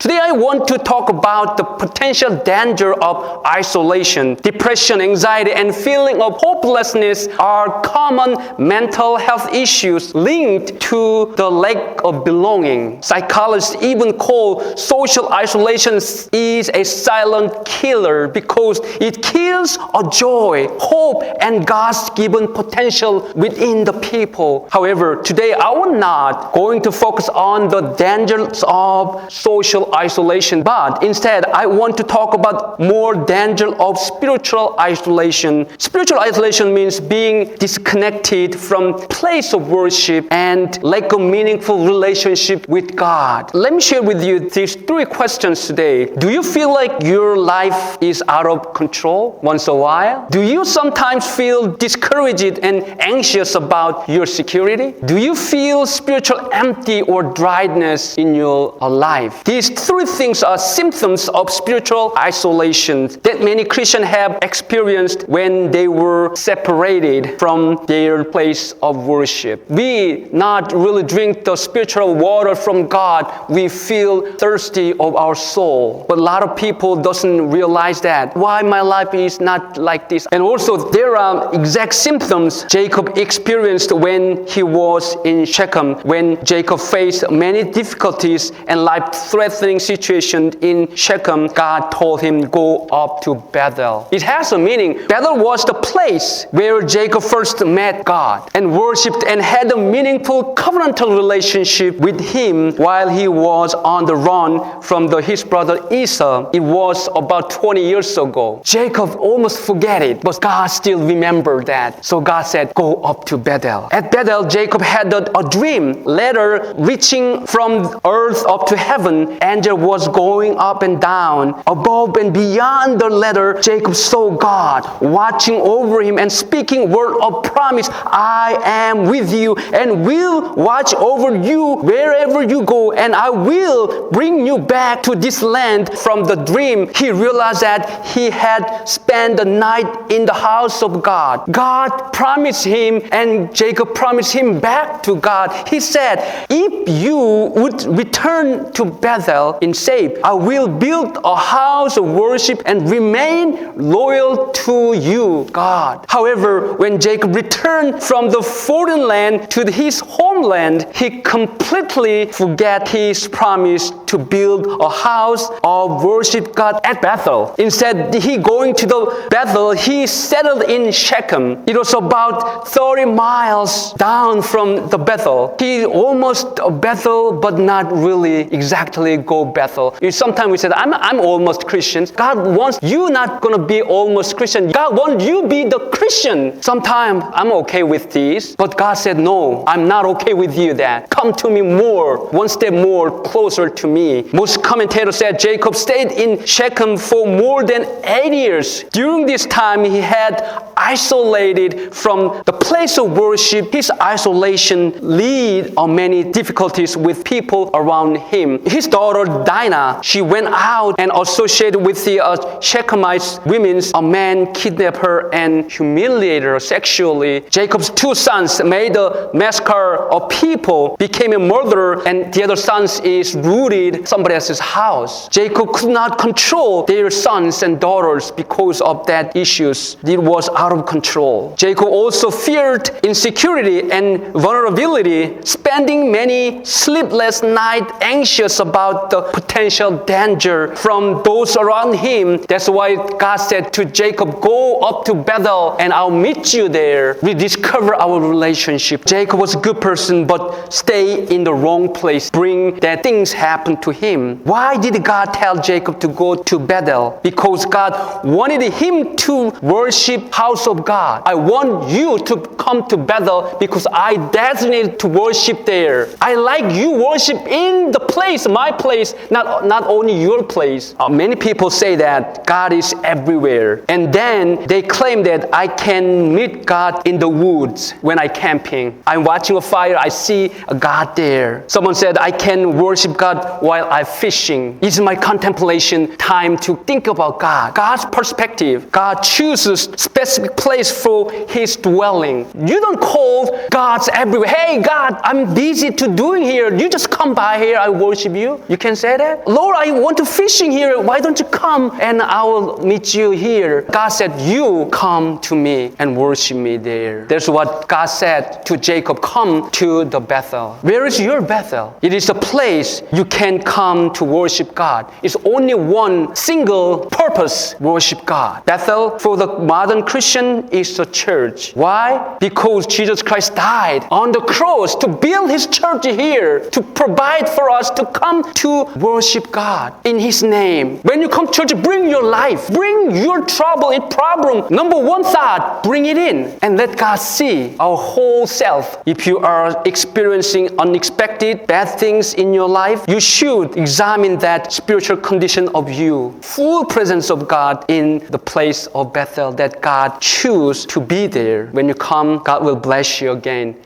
Today I want to talk about the potential danger of isolation. Depression, anxiety, and feeling of hopelessness are common mental health issues linked to the lack of belonging. Psychologists even call social isolation is a silent killer because it kills a joy, hope, and God's given potential within the people. However, today I am not going to focus on the dangers of social isolation, but instead I want to talk about more danger of spiritual isolation. Spiritual isolation means being disconnected from place of worship and lack of meaningful relationship with God. Let me share with you these 3 questions today. Do you feel like your life is out of control once in a while? Do you sometimes feel discouraged and anxious about your security? Do you feel spiritual empty or dryness in your life? These 3 things are symptoms of spiritual isolation that many Christians have experienced when they were separated from their place of worship. We not really drink the spiritual water from God. We feel thirsty of our soul. But a lot of people doesn't realize that. Why my life is not like this? And also there are exact symptoms Jacob experienced when he was in Shechem. When Jacob faced many difficulties and life-threatening situations in Shechem, God told him, go up to Bethel. It has a meaning. Bethel was the place where Jacob first met God and worshipped and had a meaningful covenantal relationship with him while he was on the run from his brother Esau. It was about 20 years ago. Jacob almost forget it, but God still remembered that. So God said, go up to Bethel. At Bethel, Jacob had a dream. Ladder reaching from earth up to heaven. Angel was going up and down. Above and beyond the ladder, Jacob saw God watching over him and speaking word of promise. I am with you and will watch over you wherever you go, and I will bring you back to this land. From the dream, he realized that he had spent the night in the house of God. God promised him, and Jacob promised him back to God. He said, if you would return to Bethel in safe, I will build a house of worship and remain loyal to you, God. However, when Jacob returned from the foreign land to his homeland, he completely forgot his promise to build a house of worship God at Bethel. Instead, he going to the Bethel, he settled in Shechem. It was about 30 miles down from the Bethel. He almost Bethel, but not really exactly go Bethel. Sometimes we said, I'm almost Christian. God wants you not going to be almost Christian. God wants you be the Christian. Sometimes I'm okay with this, but God said, no, I'm not okay with you that. Come to me more, one step more closer to me. Most commentators said Jacob stayed in Shechem for more than 8 years. During this time, he had isolated from the place of worship. His isolation led to many difficulties with people around him. His daughter Dinah, she went out and associated with the Shechemite women. A man kidnapped her and humiliated her sexually. Jacob's 2 sons made a massacre of people, became a murderer, and the other son is rooted somebody else's house. Jacob could not control their sons and daughters because of that issues. It was out of control. Jacob also feared insecurity and vulnerability, spending many sleepless nights anxious about the potential danger from those around him. That's why God said to Jacob, go up to Bethel and I'll meet you there. We discover our relationship. Jacob was a good person, but stay in the wrong place, bring that things happen to him. Why did God tell Jacob to go to Bethel? Because God wanted him to worship house of God. I want you to come to Bethel because I designated to worship there. I like you worship in the place, my place, not only your place. Many people say that God is everywhere. And then they claim that I can meet God in the woods when I'm camping. I'm watching a fire, I see a God there. Someone said I can worship God while I'm fishing. It's my contemplation time to think about God. God's perspective. God chooses specific place for His dwelling. You don't call God's everywhere. Hey, God, I'm busy to doing here. You just come by here, I worship you. You can say that. Lord, I want to fishing here. Why don't you come and I will meet you here? God said, you come to me and worship me there. That's what God said to Jacob, come to the Bethel. Where is your Bethel? It is a place you can come to worship God. It's only one single purpose, worship God. Bethel for the modern Christian is the church. Why? Because Jesus Christ died on the cross to build His church here, to provide for us to come to worship God in His name. When you come to church, bring your life, bring your trouble and problem. Number one thought, bring it in and let God see our whole self. If you are experiencing unexpected bad things in your life, you should examine that spiritual condition of you. Full presence of God in the place of Bethel that God choose to be there. When you come, God will bless you again.